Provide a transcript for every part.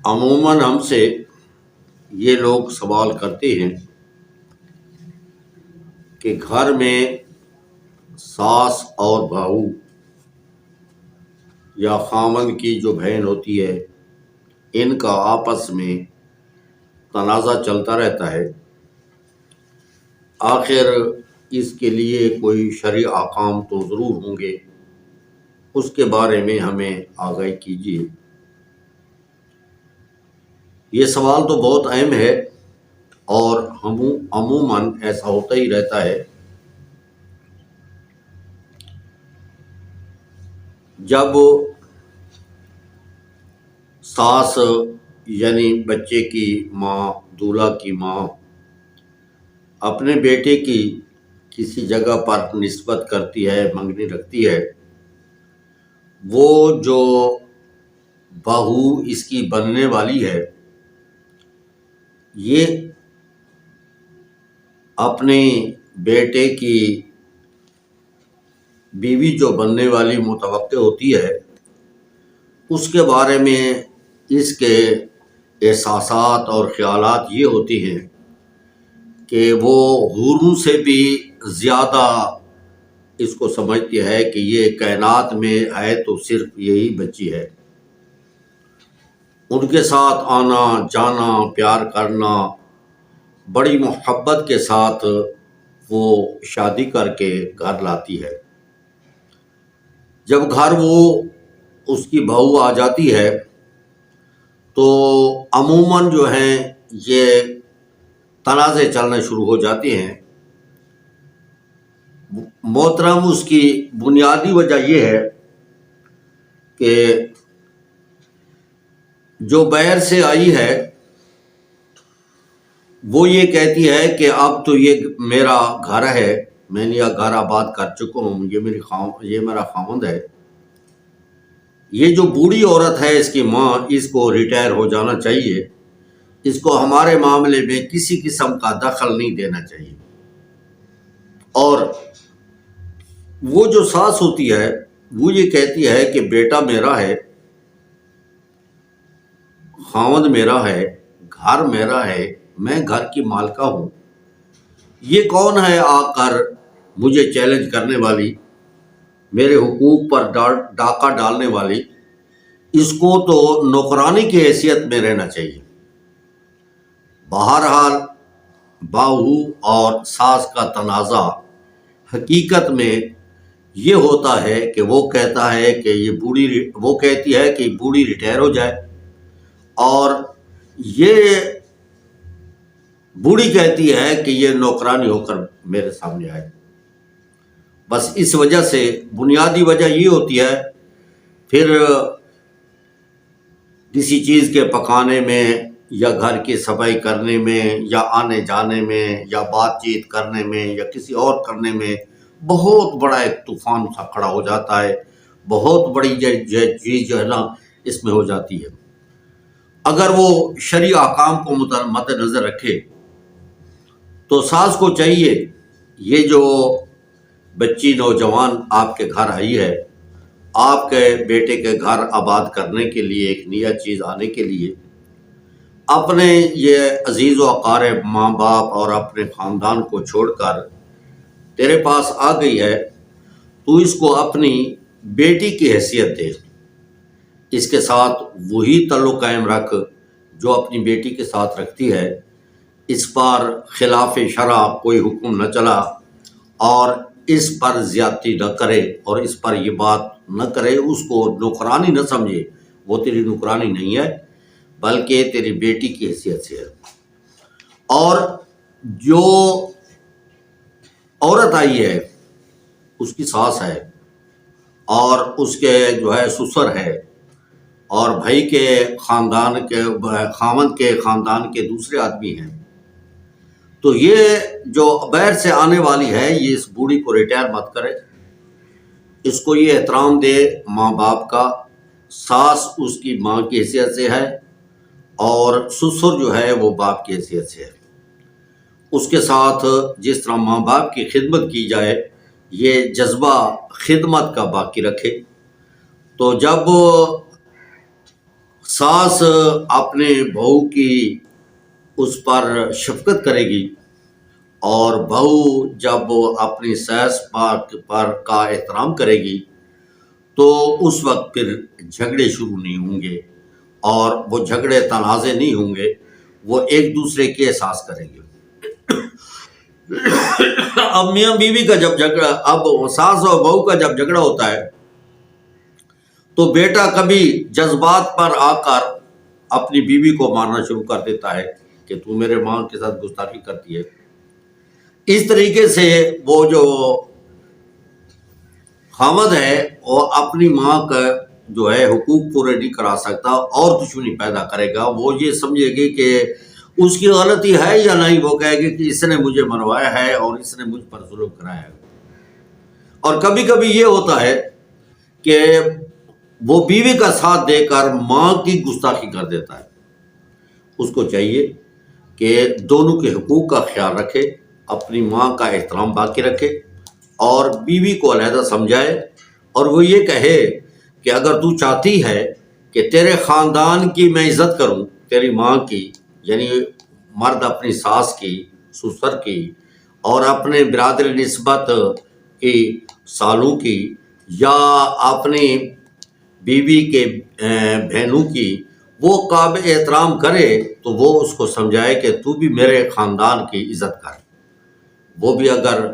عموماً ہم سے یہ لوگ سوال کرتے ہیں کہ گھر میں ساس اور بہو یا خامند کی جو بہن ہوتی ہے، ان کا آپس میں تنازع چلتا رہتا ہے۔ آخر اس کے لیے کوئی شرعی احکام تو ضرور ہوں گے، اس کے بارے میں ہمیں آگاہی کیجیے۔ یہ سوال تو بہت اہم ہے اور عموماً ایسا ہوتا ہی رہتا ہے۔ جب ساس یعنی بچے کی ماں، دولہا کی ماں اپنے بیٹے کی کسی جگہ پر نسبت کرتی ہے، منگنی رکھتی ہے، وہ جو بہو اس کی بننے والی ہے، یہ اپنے بیٹے کی بیوی جو بننے والی متوقع ہوتی ہے، اس کے بارے میں اس کے احساسات اور خیالات یہ ہوتے ہیں کہ وہ حوروں سے بھی زیادہ اس کو سمجھتی ہے کہ یہ کائنات میں ہے تو صرف یہی بچی ہے۔ ان کے ساتھ آنا جانا، پیار کرنا، بڑی محبت کے ساتھ وہ شادی کر کے گھر لاتی ہے۔ جب گھر وہ اس کی بہو آ جاتی ہے تو عموماً جو ہیں یہ تنازع چلنے شروع ہو جاتے ہیں۔ محترم، اس کی بنیادی وجہ یہ ہے کہ جو باہر سے آئی ہے وہ یہ کہتی ہے کہ اب تو یہ میرا گھر ہے، میں نے یہ گھر آباد کر چکا ہوں، یہ میرا خاوند ہے۔ یہ جو بوڑھی عورت ہے، اس کی ماں، اس کو ریٹائر ہو جانا چاہیے، اس کو ہمارے معاملے میں کسی قسم کا دخل نہیں دینا چاہیے۔ اور وہ جو ساس ہوتی ہے وہ یہ کہتی ہے کہ بیٹا میرا ہے، خاوند میرا ہے، گھر میرا ہے، میں گھر کی مالکہ ہوں۔ یہ کون ہے آ کر مجھے چیلنج کرنے والی، میرے حقوق پر ڈاکہ ڈالنے والی؟ اس کو تو نوکرانی کی حیثیت میں رہنا چاہیے۔ بہرحال بہو اور ساس کا تنازع حقیقت میں یہ ہوتا ہے کہ وہ کہتا ہے کہ وہ کہتی ہے کہ بوڑھی ریٹائر ہو جائے، اور یہ بوڑھی کہتی ہے کہ یہ نوکرانی ہو کر میرے سامنے آئے۔ بس اس وجہ سے بنیادی وجہ یہ ہوتی ہے۔ پھر کسی چیز کے پکانے میں یا گھر کی صفائی کرنے میں یا آنے جانے میں یا بات چیت کرنے میں یا کسی اور کرنے میں بہت بڑا ایک طوفان سا کھڑا ہو جاتا ہے، بہت بڑی چیز جو ہے نا اس میں ہو جاتی ہے۔ اگر وہ شرعی احکام کو مد نظر رکھے تو ساس کو چاہیے یہ جو بچی نوجوان آپ کے گھر آئی ہے، آپ کے بیٹے کے گھر آباد کرنے کے لیے، ایک نیا چیز آنے کے لیے، اپنے یہ عزیز و اقارب ماں باپ اور اپنے خاندان کو چھوڑ کر تیرے پاس آ گئی ہے، تو اس کو اپنی بیٹی کی حیثیت دے، اس کے ساتھ وہی تعلق قائم رکھ جو اپنی بیٹی کے ساتھ رکھتی ہے۔ اس پر خلاف شرع کوئی حکم نہ چلا، اور اس پر زیادتی نہ کرے، اور اس پر یہ بات نہ کرے، اس کو نوکرانی نہ سمجھے۔ وہ تیری نوکرانی نہیں ہے بلکہ تیری بیٹی کی حیثیت سے ہے۔ اور جو عورت آئی ہے اس کی ساس ہے، اور اس کے جو ہے سسر ہے، اور بھائی کے خاندان کے خاوند کے خاندان کے دوسرے آدمی ہیں، تو یہ جو باہر سے آنے والی ہے یہ اس بوڑھی کو ریٹائر مت کرے، اس کو یہ احترام دے ماں باپ کا۔ ساس اس کی ماں کی حیثیت سے ہے اور سسر جو ہے وہ باپ کی حیثیت سے ہے۔ اس کے ساتھ جس طرح ماں باپ کی خدمت کی جائے، یہ جذبہ خدمت کا باقی رکھے۔ تو جب ساس اپنے بہو کی اس پر شفقت کرے گی، اور بہو جب اپنی ساس پر کا احترام کرے گی تو اس وقت پھر جھگڑے شروع نہیں ہوں گے، اور وہ جھگڑے تنازع نہیں ہوں گے، وہ ایک دوسرے کے احساس کریں گے۔ اب میاں بیوی کا جب جھگڑا، اب ساس اور بہو کا جب جھگڑا ہوتا ہے تو بیٹا کبھی جذبات پر آ کر اپنی بیوی کو مارنا شروع کر دیتا ہے کہ تو میرے ماں کے ساتھ گستاخی کرتی ہے۔ اس طریقے سے وہ جو خامد ہے وہ اپنی ماں کا جو ہے حقوق پورے نہیں کرا سکتا، اور دشمنی پیدا کرے گا۔ وہ یہ سمجھے گی کہ اس کی غلطی ہے یا نہیں، وہ کہے گی کہ اس نے مجھے مروایا ہے اور اس نے مجھ پر ظلم کرایا ہے۔ اور کبھی کبھی یہ ہوتا ہے کہ وہ بیوی کا ساتھ دے کر ماں کی گستاخی کر دیتا ہے۔ اس کو چاہیے کہ دونوں کے حقوق کا خیال رکھے، اپنی ماں کا احترام باقی رکھے، اور بیوی کو علیحدہ سمجھائے، اور وہ یہ کہے کہ اگر تو چاہتی ہے کہ تیرے خاندان کی میں عزت کروں، تیری ماں کی، یعنی مرد اپنی ساس کی، سسر کی، اور اپنے برادر نسبت کی سالوں کی، یا اپنی بیوی کے بہنوں کی وہ قابل احترام کرے، تو وہ اس کو سمجھائے کہ تو بھی میرے خاندان کی عزت کر۔ وہ بھی اگر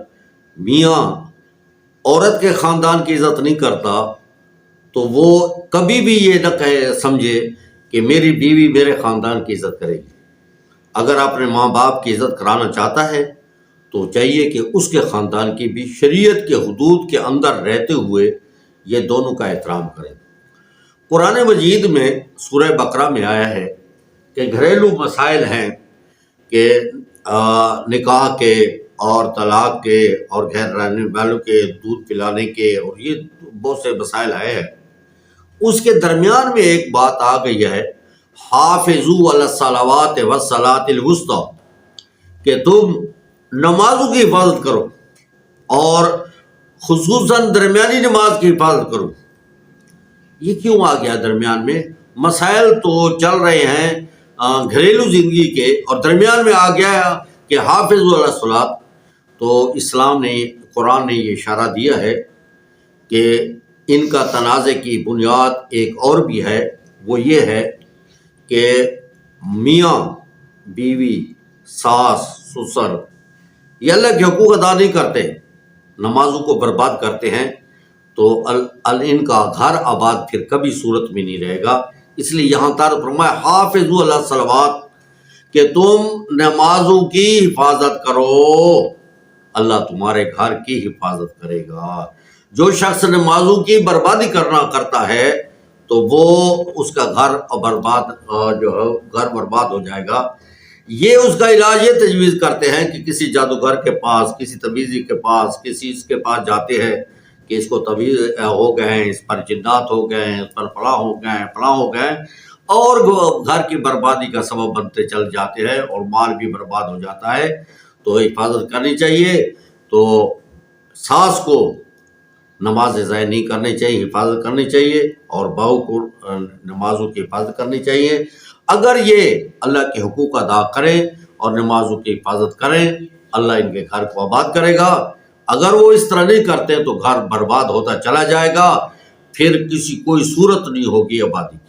میاں عورت کے خاندان کی عزت نہیں کرتا تو وہ کبھی بھی یہ نہ سمجھے کہ میری بیوی میرے خاندان کی عزت کرے گی۔ اگر اپنے ماں باپ کی عزت کرانا چاہتا ہے تو چاہیے کہ اس کے خاندان کی بھی شریعت کے حدود کے اندر رہتے ہوئے یہ دونوں کا احترام کریں۔ قرآن مجید میں سورہ بقرہ میں آیا ہے کہ گھریلو مسائل ہیں کہ نکاح کے اور طلاق کے اور غیر رہنے والوں کے دودھ پلانے کے، اور یہ بہت سے مسائل آئے ہیں۔ اس کے درمیان میں ایک بات آ گئی ہے، حافظوا علی الصلوات والصلاۃ الوسطی، کہ تم نمازوں کی حفاظت کرو، اور خصوصاً درمیانی نماز کی حفاظت کرو۔ یہ کیوں آ گیا درمیان میں؟ مسائل تو چل رہے ہیں گھریلو زندگی کے، اور درمیان میں آ گیا کہ حافظوا علی الصلاۃ۔ تو اسلام نے، قرآن نے یہ اشارہ دیا ہے کہ ان کا تنازع کی بنیاد ایک اور بھی ہے، وہ یہ ہے کہ میاں بیوی، ساس سسر یہ اللہ کے حقوق ادا نہیں کرتے، نمازوں کو برباد کرتے ہیں، تو ان کا گھر آباد پھر کبھی صورت میں نہیں رہے گا۔ اس لیے یہاں تعارف فرمایا حافظوا علی الصلوات، کہ تم نمازوں کی حفاظت کرو، اللہ تمہارے گھر کی حفاظت کرے گا۔ جو شخص نمازوں کی بربادی کرتا ہے تو وہ اس کا گھر برباد ہو جائے گا۔ یہ اس کا علاج یہ تجویز کرتے ہیں کہ کسی جادوگر کے پاس، کسی تویزی کے پاس، کسی اس کے پاس جاتے ہیں کہ اس کو تویز ہو گئے ہیں، اس پر جنات ہو گئے ہیں، اس پر فلاں ہو گئے ہیں، اور گھر کی بربادی کا سبب بنتے چل جاتے ہیں، اور مال بھی برباد ہو جاتا ہے۔ تو حفاظت کرنی چاہیے، تو ساس کو نماز ضائع نہیں کرنی چاہیے، حفاظت کرنی چاہیے، اور بہو کو نمازوں کی حفاظت کرنی چاہیے۔ اگر یہ اللہ کے حقوق ادا کریں اور نمازوں کی حفاظت کریں، اللہ ان کے گھر کو آباد کرے گا۔ اگر وہ اس طرح نہیں کرتے تو گھر برباد ہوتا چلا جائے گا، پھر کوئی صورت نہیں ہوگی آبادی کی۔